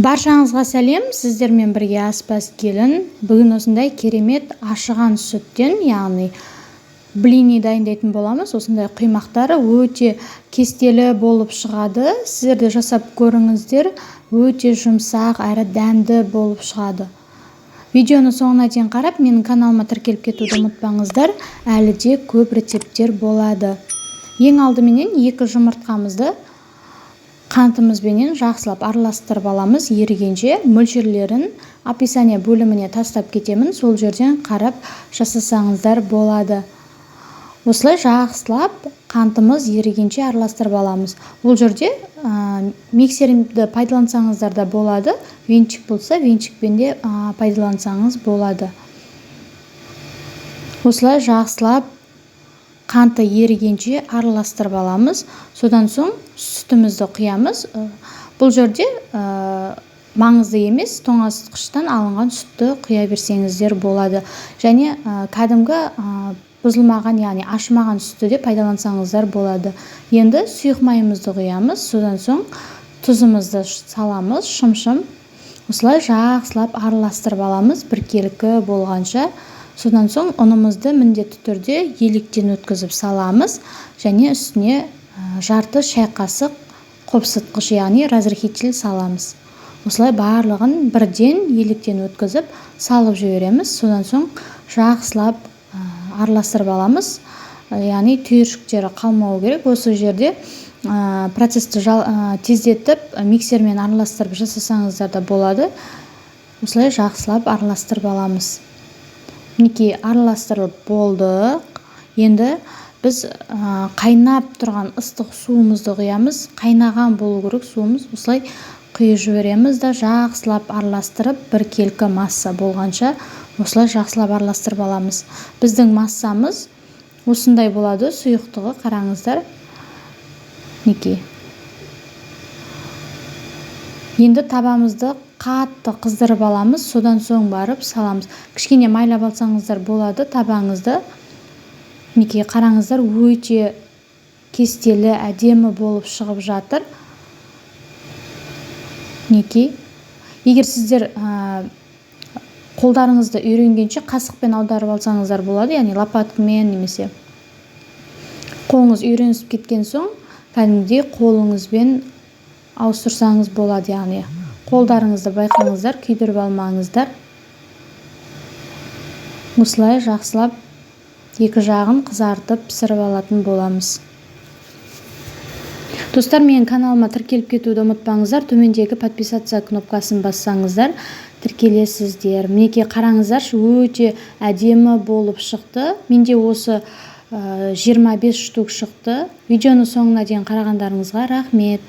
Баршаңызға сәлем, сіздермен бірге аспаз келін. Бүгін осындай керемет ашыған сүттен, яғни блини дайындайтын боламыз. Осындай құймақтары өте кестелі болып шығады. Сіздер де жасап көріңіздер. Өте жұмсақ әрі дәмді болып шығады. Видеоны соңына дейін қарап, менің каналыма тіркеліп кетуді ұмытпаңыздар. Әлі де көп рецепттер болады. Ең алдыменен 2 жұмыртқамызды қантымызбенен жақсылап араластырып аламыз. Ерігенше мөлшерлерін описание бөліміне тастап кетемін. Сол жерден қарап жасасаңыздар болады. Осылай жақсылап қантымыз ерігенше араластырып аламыз. Ол жерде миксерді пайдалансаңыздар да болады. Венчик болса, венчикпен де пайдалансаңыз болады. Осылай жақсылап қанты ерігенше араластырып аламыз. Содан соң сүтімізді құямыз. Бұл жерде маңызды емес, тоңазытқыштан алынған сүтті құя берсеңіздер болады. Және кәдімгі бұзылмаған, яғни ашымаған сүтті де пайдалансаңыздар болады. Енді сұйық майымызды құямыз. Содан соң тұзымызды саламыз, шым-шым. Осылай жақсылап араластырып аламыз біркелкі болғанша. Содан соң ұнымызды міндетті түрде електен өткізіп саламыз және үстіне жарты шай қасық қопсытқыш, яғни разрыхитель саламыз. Осылай барлығын бірден електен өткізіп салып жібереміз. Содан соң жақсылап араластырып аламыз. Яғни түйіршіктері қалмауы керек. Осы жерде процесті тездетіп миксермен араластырып жасасаңыздар да болады. Осылай жақсылап араластырып аламыз. Мінекей араластырылып болдық. Енді біз қайнап тұрған ыстық суымызды құямыз. Қайнаған болу керек суымыз. Осылай құйып жібереміз да жақсылап араластырып біркелкі масса болғанша осылай жақсылап араластырып аламыз. Біздің массамыз осындай болады, сұйықтығы қараңыздар. Мінекей. Енді табамызды қатты қыздырып аламыз, содан соң барып саламыз. Кішкене майлап алсаңыздар болады табаңызды. Мінекей қараңыздар, өте кестелі, әдемі болып шығып жатыр. Мінекей. Егер сіздер қолдарыңызды үйренгенше қасықпен аударып алсаңыздар болады, яғни лопаткамен немесе қолыңыз үйренісіп кеткен соң, кәдімгідей қолыңызбен ауыстырсаңыз болады, яғни қолдарыңызды байқаңыздар, күйдіріп алмаңыздар. Осылай жақсылап екі жағын қызартып пісіріп алатын боламыз. Достар, менің каналыма тіркеліп кетуді ұмытпаңыздар. Төмендегі подписаться кнопкасын бассаңыздар, тіркелесіздер. Мінекей қараңыздар, өте әдемі болып шықты. Менде осы 25 штук шықты. Видеоны соңына дейін қарағандарыңызға рахмет.